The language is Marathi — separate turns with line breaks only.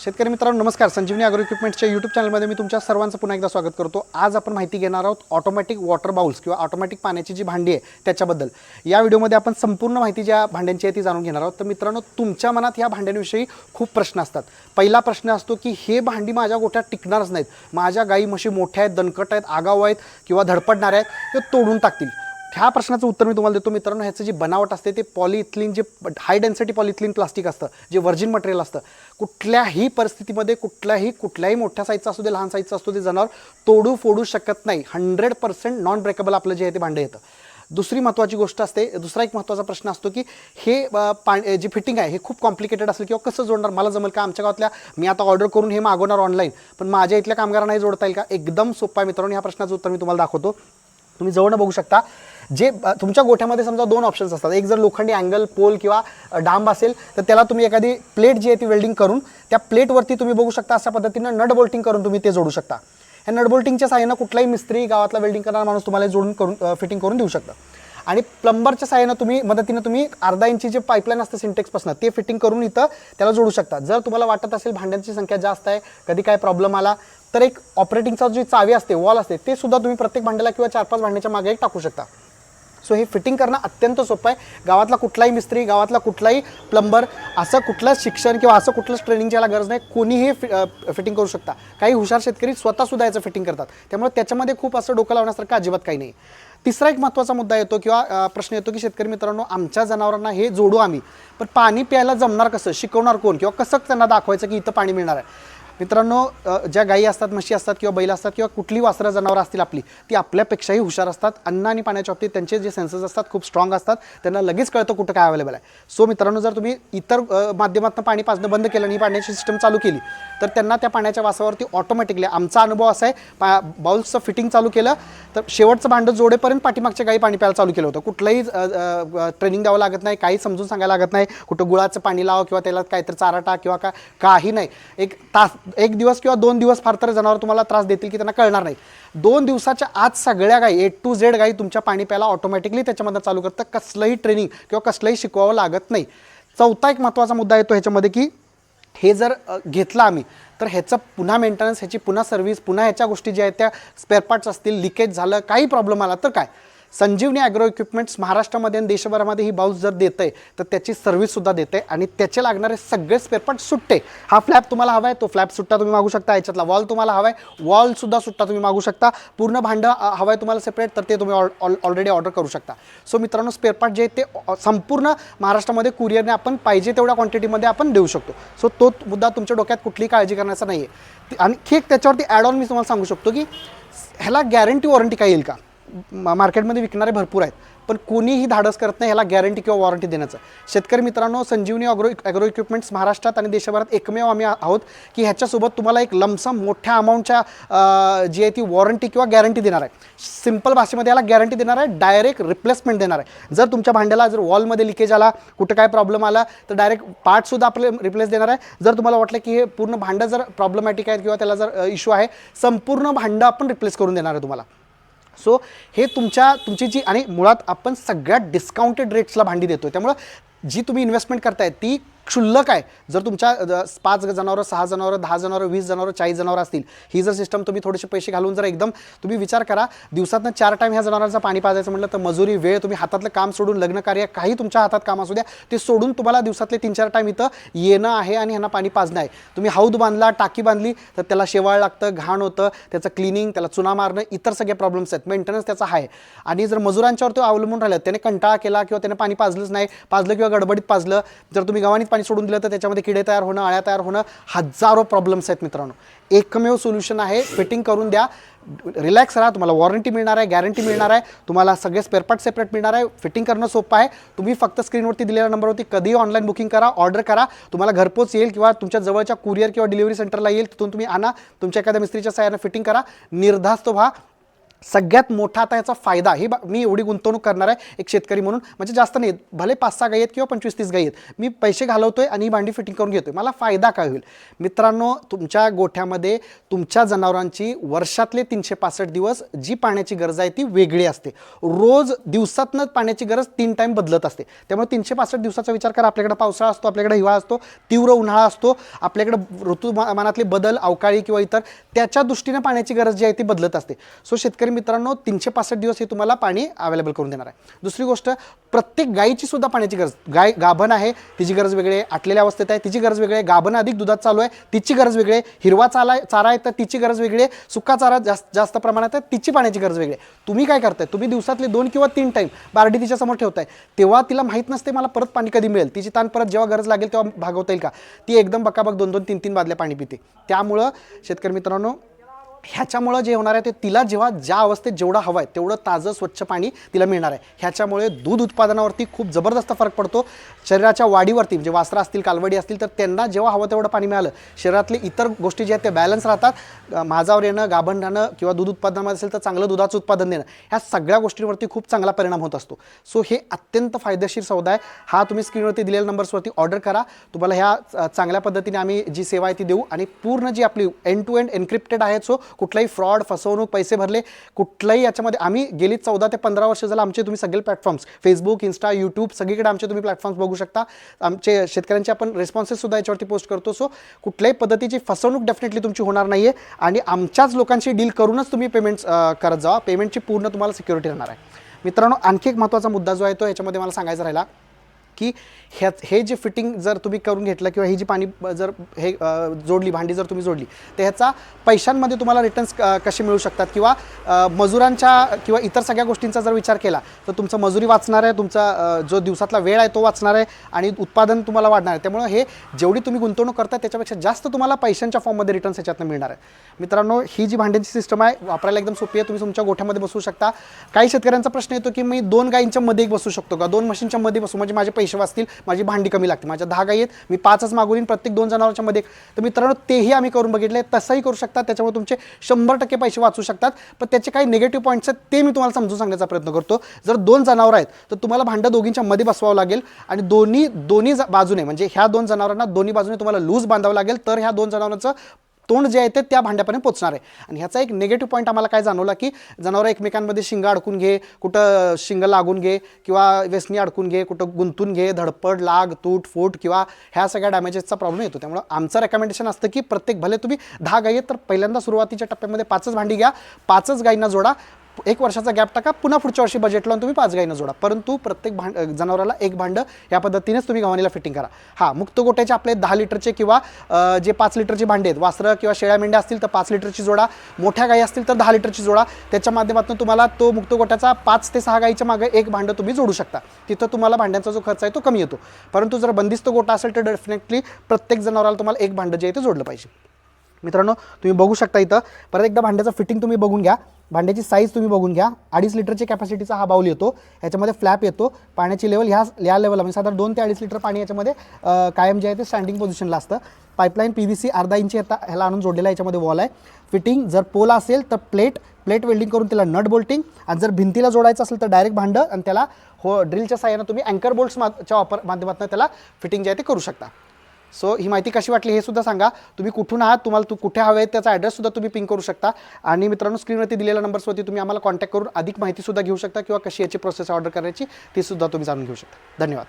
शेतकरी मित्रांनो नमस्कार. संजीवनी ॲग्रो इक्विपमेंट्सच्या यूट्यूब चॅनलमध्ये मी तुमच्या सर्वांचं पुन्हा एकदा स्वागत करतो. आज आपण माहिती घेणार आहोत ऑटोमॅटिक वॉटर बाउल्स किंवा ऑटोमॅटिक पाण्याची जी भांडी आहे त्याच्याबद्दल. या व्हिडिओमध्ये आपण संपूर्ण माहिती ज्या भांड्यांची आहे ती जाणून घेणार आहोत. तर मित्रांनो, तुमच्या मनात या भांड्यांविषयी खूप प्रश्न असतात. पहिला प्रश्न असतो की हे भांडी माझ्या गोठ्यात टिकणारच नाहीत, माझ्या गाई म्हशी मोठ्या आहेत, दणकट आहेत, आगाऊ आहेत किंवा धडपडणाऱ्या आहेत, ते तोडून टाकतील. ह्या प्रश्नाचं उत्तर मी तुम्हाला देतो. मित्रांनो, ह्याचं जी बनावट असते ते पॉलिइथिलीन, जे हाय डेन्सिटी पॉलिइथिलीन प्लास्टिक असतं, जे व्हर्जिन मटेरियल असतं, कुठल्याही परिस्थितीमध्ये कुठल्याही मोठ्या साईजचा असू दे, लहान साईजचा असतो, ते जनावर तोडू फोडू शकत नाही. 100% नॉन ब्रेकेबल आपलं जे आहे ते भांडं येतं. दुसरी महत्त्वाची गोष्ट असते, दुसरा एक महत्त्वाचा प्रश्न असतो की हे जी फिटिंग आहे हे खूप कॉम्प्लिकेटेड असेल किंवा कसं जोडणार, मला जमेल का, आमच्या गावातल्या मी आता ऑर्डर करून हे मागवणार ऑनलाईन, पण माझ्या इथल्या कामगारांनाही जोडता येईल का? एकदम सोपं आहे मित्रांनो. ह्या प्रश्नाचं उत्तर मी तुम्हाला दाखवतो. तुम्ही जवळ बघू शकता. जे तुमच्या गोठ्यामध्ये समजा दोन ऑप्शन्स असतात. एक जर लोखंडी अँगल पोल किंवा डांब असेल तर त्याला तुम्ही एखादी प्लेट जी आहे ती वेल्डिंग करून त्या प्लेटवरती तुम्ही बघू शकता अशा पद्धतीनं नट बोल्टिंग करून तुम्ही ते जोडू शकता. ह्या नट बोल्टिंगच्या साहाय्यानं कुठलाही मिस्त्री, गावातला वेल्डिंग करणारा माणूस तुम्हाला जोडून करून फिटिंग करून देऊ शकता. आणि प्लंबरच्या साहाय्यानं मदतीनं तुम्ही अर्धा इंची जे पाईपलाईन असतं सिंटेक्सपासून ते फिटिंग करून इथं त्याला जोडू शकता. जर तुम्हाला वाटत असेल भांड्यांची संख्या जास्त आहे, कधी काय प्रॉब्लेम आला, तर एक ऑपरेटिंगचा जी चावी असते, वॉल असते, ते सुद्धा तुम्ही प्रत्येक भांड्याला किंवा 4-5 भांड्याच्या मागे एक टाकू शकता. सो हे फिटिंग करणं अत्यंत सोपं आहे. गावातला कुठलाही मिस्त्री, गावातला कुठलाही प्लंबर, असं कुठलंच शिक्षण किंवा असं कुठलंच ट्रेनिंगची याला गरज नाही, कोणीही फिटिंग करू शकता. काही हुशार शेतकरी स्वतःसुद्धा याचं फिटिंग करतात, त्यामुळे त्याच्यामध्ये खूप असं डोकं लावण्यासारखं अजिबात काही नाही. तिसरा एक महत्त्वाचा मुद्दा येतो किंवा प्रश्न येतो की शेतकरी मित्रांनो, आमच्या जनावरांना हे जोडू आम्ही, पण पाणी प्यायला जमणार कसं, शिकवणार कोण, किंवा कसं त्यांना दाखवायचं की इथं पाणी मिळणार आहे? मित्रांनो, ज्या गायी असतात, म्हशी असतात किंवा बैल असतात किंवा कुठली वासरं जनावरं असतील आपली, ती आपल्यापेक्षाही हुशार असतात. अन्न आणि पाण्याच्या बाबतीत त्यांचे जे सेन्सेस असतात खूप स्ट्रॉंग असतात. त्यांना लगेच कळतं कुठं काय अवेलेबल आहे. सो मित्रांनो, जर तुम्ही इतर माध्यमातून पाणी पाजणं बंद केलं आणि पाण्याची सिस्टम चालू केली तर त्यांना त्या पाण्याच्या वासावरती ऑटोमॅटिकली, आमचा अनुभव असा आहे, बाउल्सचं फिटिंग चालू केलं तर शेवटचं भांडं जोडेपर्यंत पाठीमागच्या गायी पाणी प्यायला चालू केलं होतं. कुठलंही ट्रेनिंग द्यावं लागत नाही, काही समजून सांगायला लागत नाही, कुठं गुळाचं पाणी लाव किंवा त्याला काहीतरी चारा टाक किंवा काही नाही. एक दिवस किंवा 2 दिवस फार तर जनावर तुम्हाला त्रास देतील की त्यांना कळणार नाही. 2 दिवसाच्या आत सगळ्या गायी A to Z गायी तुमच्या पाणी प्यायला ऑटोमॅटिकली त्याच्यामध्ये चालू करतं. कसलंही ट्रेनिंग किंवा कसलंही शिकवावं लागत नाही. चौथा एक महत्त्वाचा मुद्दा येतो ह्याच्यामध्ये की हे जर घेतलं आम्ही तर ह्याचं पुन्हा मेंटेनन्स, ह्याची पुन्हा सर्व्हिस, पुन्हा ह्याच्या गोष्टी ज्या आहेत त्या स्पेअर पार्ट्स असतील, लिकेज झालं, काही प्रॉब्लेम आला तर काय, संजीवनी ॲग्रो इक्विपमेंट्स महाराष्ट्रामध्ये आणि देशभरामध्ये ही बाउल्स जर देत आहे तर त्याची सर्व्हिससुद्धा देते आणि त्याचे लागणारे सगळे स्पेअर पार्ट सुट्टे. हा फ्लॅप तुम्हाला हवा आहे तो फ्लॅप सुट्टा तुम्ही मागू शकता. याच्यातला वॉल तुम्हाला हवा आहे, वॉलसुद्धा सुट्टा तुम्ही मागू शकता. पूर्ण भांडं हवं आहे तुम्हाला सेपरेट, तर ते तुम्ही ऑलरेडी ऑर्डर करू शकता. सो मित्रांनो, स्पेअर पार्ट जे आहेत ते संपूर्ण महाराष्ट्रामध्ये कुरिअरने आपण पाहिजे तेवढ्या क्वांटिटीमध्ये आपण देऊ शकतो. सो तो मुद्दा तुमच्या डोक्यात कुठलीही काळजी करण्याचा नाही आहे. आणि ठीक त्याच्यावरती ॲड ऑन मी तुम्हाला सांगू शकतो की ह्याला गॅरंटी वॉरंटी काय येईल का? मार्केटमध्ये विकणारे भरपूर आहेत, पण कोणीही धाडस करत नाही ह्याला गॅरंटी किंवा वॉरंटी देण्याचं. शेतकरी मित्रांनो, संजीवनी ॲग्रो इक्विपमेंट्स महाराष्ट्रात आणि देशभरात एकमेव आम्ही आहोत की ह्याच्यासोबत तुम्हाला एक लमसम मोठ्या अमाऊंटच्या जी आहे ती वॉरंटी किंवा गॅरंटी देणार आहे. सिंपल भाषेमध्ये याला गॅरंटी देणार आहे, डायरेक्ट रिप्लेसमेंट देणार आहे. जर तुमच्या भांड्याला जर वॉलमध्ये लिकेज आला, कुठं काय प्रॉब्लेम आला, तर डायरेक्ट पार्टसुद्धा आपले रिप्लेस देणार आहे. जर तुम्हाला वाटलं की हे पूर्ण भांडं जर प्रॉब्लेमॅटिक आहे किंवा त्याला जर इश्यू आहे, संपूर्ण भांडं आपण रिप्लेस करून देणार आहे तुम्हाला. सो हे तुमची जी, आणि मुळात आपण सगळ्यात डिस्काउंटेड रेट्सला भांडी देतो, त्यामुळं जी तुम्ही इन्व्हेस्टमेंट करताय ती क्षुल्लक आहे. जर तुमच्या 5 जनावरं, 6 जनावरं, 10 जनावरं, 20 जनावरं, 40 जनावरं असतील, ही जर सिस्टम तुम्ही थोडेसे पैसे घालून जर एकदम तुम्ही विचार करा, दिवसातनं 4 टाईम ह्या जनावरांचं पाणी पाजायचं म्हटलं तर मजुरी, वेळ, तुम्ही हातातलं काम सोडून, लग्न कार्य काही तुमच्या हातात काम असू द्या ते सोडून तुम्हाला दिवसातले 3-4 टाईम इथं येणं आहे आणि ह्यांना पाणी पाजणं आहे. तुम्ही हौद बांधला, टाकी बांधली तर त्याला शेवाळ लागतं, घाण होतं, त्याचं क्लिनिंग, त्याला चुना मारणं, इतर सगळे प्रॉब्लेम्स आहेत, मेंटेनन्स त्याचा आहे. आणि जर मजुरांच्यावर तो अवलंबून राहिलं, त्याने कंटाळा केला किंवा त्याने पाणी पाजलंच नाही, पाजलं किंवा गडबडीत पाजलं, जर तुम्ही गव्हाणीत पाणी सोडून दिलं तर त्याच्यामध्ये किडे तयार होणं, अळ्या तयार होणं, हजारो प्रॉब्लेम्स आहेत मित्रांनो. एकमेव सोल्युशन आहे, फिटिंग करून द्या, रिलॅक्स राहा, तुम्हाला वॉरंटी मिळणार आहे, गॅरंटी मिळणार आहे, तुम्हाला सगळे स्पेअर पार्ट सेपरेट मिळणार आहे. फिटिंग करणं सोपं आहे. तुम्ही फक्त स्क्रीनवरती दिलेल्या नंबरवरती कधीही ऑनलाईन बुकिंग करा, ऑर्डर करा, तुम्हाला घरपोच येईल किंवा तुमच्या जवळच्या कुरिअर किंवा डिलिव्हरी सेंटरला येईल, तिथून तुम्ही आणा, तुमच्या एखाद्या मिस्त्रीच्या सहाय्याने फिटिंग करा, निर्धास्त व्हा. सगळ्यात मोठा आता याचा फायदा हे मी एवढी गुंतवणूक करणार आहे एक शेतकरी म्हणून, म्हणजे जास्त नाही, भले 5-6 गाई आहेत किंवा 25-30 गाई आहेत, मी पैसे घालवतोय आणि ही भांडी फिटिंग करून घेतोय, मला फायदा काय होईल मित्रांनो? तुमच्या गोठ्यामध्ये तुमच्या जनावरांची वर्षातले 365 दिवस जी पाण्याची गरज आहे ती वेगळी असते. रोज दिवसातनं पाण्याची गरज 3 टाइम बदलत असते. त्यामुळे 365 दिवसाचा विचार करा. आपल्याकडे पावसाळा असतो, आपल्याकडे हिवाळा असतो, तीव्र उन्हाळा असतो, आपल्याकडे ऋतुमानातले बदल, अवकाळी किंवा इतर, त्याच्या दृष्टीने पाण्याची गरज जी आहे ती बदलत असते. सो शेतकरी मित्रांनो 365 दिवस हे तुम्हाला पाणी अवेलेबल करून देणार आहे. दुसरी गोष्ट, प्रत्येक गायीची सुद्धा पाण्याची गरज, गाय गाभण आहे तिची गरज वेगळी आहे, आटलेल्या अवस्थेत आहे तिची गरज वेगळी आहे, गाभण अधिक दुधात चालू आहे तिची गरज वेगळी आहे, हिरवा चारा आहे तर तिची गरज वेगळी आहे, सुका चारा जास्त प्रमाणात आहे तिची पाण्याची गरज वेगळी आहे. तुम्ही काय करताय? तुम्ही दिवसातले 2 किंवा 3 टाइम बार्डी तिच्या समोर ठेवताय, तेव्हा तिला माहीत नसते मला परत पाणी कधी मिळेल, तिची ताण परत जेव्हा गरज लागेल तेव्हा भागवता येईल का? ती एकदम बकाबक 2-2, 3-3 बादल्या पाणी पिते. त्यामुळं शेतकरी मित्रांनो ह्याच्यामुळं जे होणार आहे ते तिला जेव्हा ज्या अवस्थेत जेवढं हवं आहे तेवढं ताजं स्वच्छ पाणी तिला मिळणार आहे. ह्याच्यामुळे दूध उत्पादनावरती खूप जबरदस्त फरक पडतो. शरीराच्या वाढीवरती, म्हणजे वासरा असतील, कालवडी असतील, तर त्यांना जेव्हा हवं तेवढं पाणी मिळालं, शरीरातले इतर गोष्टी ज्या आहेत ते बॅलन्स राहतात. माझावर येणं, गाभण राहणं किंवा दूध उत्पादनामध्ये असेल तर चांगलं दुधाचं उत्पादन देणं, ह्या सगळ्या गोष्टींवरती खूप चांगला परिणाम होत असतो. सो हे अत्यंत फायदेशीर सौदा आहे. हा तुम्ही स्क्रीनवरती दिलेल्या नंबर्सवरती ऑर्डर करा. तुम्हाला ह्या चांगल्या पद्धतीने आम्ही जी सेवा आहे ती देऊ आणि पूर्ण जी आपली एंड टू एंड एन्क्रिप्टेड आहे. सो कुठलाही फ्रॉड, फसवणूक, पैसे भरले कुठलाही याच्यामध्ये, आम्ही गेली 14 ते 15 वर्ष झालं आमचे तुम्ही सगळे प्लॅटफॉर्म्स, फेसबुक, इन्स्टा, यूट्यूब सगळीकडे आमचे तुम्ही प्लॅटफॉर्म्स बघू शकता. आमचे शेतकऱ्यांचे आपण रिस्पॉन्सेस सुद्धा याच्यावरती पोस्ट करतो. सो कुठल्याही पद्धतीची फसवणूक डेफिनेटली तुमची होणार नाही आहे आणि आमच्याच लोकांशी डील करूनच तुम्ही पेमेंट्स करत जावा. पेमेंटची पूर्ण तुम्हाला सिक्युरिटी राहणार आहे. मित्रांनो आणखी एक महत्त्वाचा मुद्दा जो आहे तो ह्याच्यामध्ये मला सांगायचा राहिला की हे जे फिटिंग जर तुम्ही करून घेतलं किंवा ही जी पाणी जर हे जोडली, भांडी जर तुम्ही जोडली, तर ह्याचा पैशांमध्ये तुम्हाला रिटर्न्स कसे मिळू शकतात किंवा मजुरांच्या किंवा इतर सगळ्या गोष्टींचा जर विचार केला तर तुमचं मजुरी वाचणार आहे, तुमचा जो दिवसातला वेळ आहे तो वाचणार आहे आणि उत्पादन तुम्हाला वाढणार आहे. त्यामुळे हे जेवढी तुम्ही गुंतवणूक करता त्याच्यापेक्षा जास्त तुम्हाला पैशांच्या फॉर्ममध्ये रिटर्न्स ह्याच्यातनं मिळणार आहे. मित्रांनो ही जी भांड्यांची सिस्टम आहे वापरायला एकदम सोपी आहे. तुम्ही तुमच्या गोठ्यामध्ये बसवू शकता. काही शेतकऱ्यांचा प्रश्न येतो की मी 2 गायींच्या मध्ये एक बसू शकतो का, 2 म्हशींच्या मध्ये बसू म्हणजे माझे पैसे वाचतील, माझी भांडी कमी लागते, माझ्या 10 गायी आहेत, मी 5च मागवून प्रत्येक 2 जनावरांच्या मध्ये. तर मित्रांनो तेही आम्ही करून बघितले, तसंही करू शकता. त्याच्यामुळे तुमचे 100% पैसे वाचू शकतात. पण त्याचे काही निगेटिव्ह पॉईंट्स आहेत ते मी तुम्हाला समजून सांगण्याचा प्रयत्न करतो. जर 2 जनावर आहेत तर तुम्हाला भांडं दोघींच्या मध्ये बसवावं लागेल आणि दोन्ही बाजूने, म्हणजे ह्या 2 जनावरांना दोन्ही बाजूने तुम्हाला लूज बांधावं लागेल, तर ह्या 2 जनावरांचं तोंड जे आहे ते त्या भांड्यापर्यंत पोचणार आहे. आणि ह्याचा एक निगेटिव्ह पॉईंट आम्हाला काय जाणवला की जनावरं एकमेकांमध्ये शिंग अडकून घे, कुठं शिंग लागून घे किंवा वेसणी अडकून घे, कुठं गुंतून घे, धडपड, लाग, तूट, फूट किंवा ह्या सगळ्या डॅमेजेसचा प्रॉब्लेम येतो. त्यामुळे आमचं रेकमेंडेशन असतं की प्रत्येक, भले तुम्ही 10 गायी आहेत तर पहिल्यांदा सुरुवातीच्या टप्प्यामध्ये 5च भांडी घ्या, 5च गायींना जोडा, 1 वर्षाचा गॅप टाका, पुन्हा पुढच्या वर्षी बजेट लावून तुम्ही 5 गायींना जोडा. परंतु प्रत्येक जनावराला 1 भांडं या पद्धतीनेच तुम्ही गव्हाणीला फिटिंग करा. हां, मुक्त गोट्याचे आपले 10 लिटरचे किंवा जे 5 लिटरची भांडी आहेत, वासरं किंवा शेळ्या मेंढ्या असतील तर 5 लिटरची जोडा, मोठ्या गायी असतील तर 10 लिटरची जोडा. त्याच्या माध्यमातून तुम्हाला तो मुक्त गोट्याचा 5 ते 6 गायीच्या मागे 1 भांडं तुम्ही जोडू शकता. तिथं तुम्हाला भांड्यांचा जो खर्च आहे तो कमी येतो. परंतु जर बंदिस्त गोटा असेल तर डेफिनेटली प्रत्येक जनावराला तुम्हाला 1 भांडं जे आहे ते जोडलं पाहिजे. मित्रांनो तुम्ही बघू शकता इथं परत एकदा भांड्याचं फिटिंग तुम्ही बघून घ्या. भांड्याची साईज तुम्ही बघून घ्या. 2.5 लिटरची कॅपॅसिटीचा हा बाउल येतो. ह्याच्यामध्ये फ्लॅप येतो. पाण्याची लेवल ह्या लेवलला म्हणजे साधारण 2 ते 2.5 लिटर पाणी याच्यामध्ये कायम जे आहे ते स्टँडिंग पोझिशनला असतं. पाईपलाईन PVC अर्धा इंची ह्याला आणून जोडलेला याच्यामध्ये वॉल आहे. फिटिंग जर पोल असेल तर प्लेट वेल्डिंग करून त्याला नट बोल्टिंग, आणि जर भिंतीला जोडायचं असेल तर डायरेक्ट भांडं आणि त्याला ड्रिलच्या साहाय्यानं तुम्ही अँकर बोल्ट्सच्या माध्यमातून त्याला फिटिंग जे आहे ते करू शकता. सो ही माहिती कशी वाटली हे सुद्धा सांगा. तुम्ही कुठून आहात, तुम्हाला कुठे हवे आहेत त्याचा ॲड्रेस सुद्धा तुम्ही पिंग करू शकता. आणि मित्रांनो स्क्रीनवरती दिलेल्या नंबर्सवरती तुम्ही आम्हाला कॉन्टॅक्ट करून अधिक माहिती सुद्धा घेऊ शकता किंवा कशी याची प्रोसेस ऑर्डर करायची ती सुद्धा तुम्ही जाणून घेऊ शकता. धन्यवाद.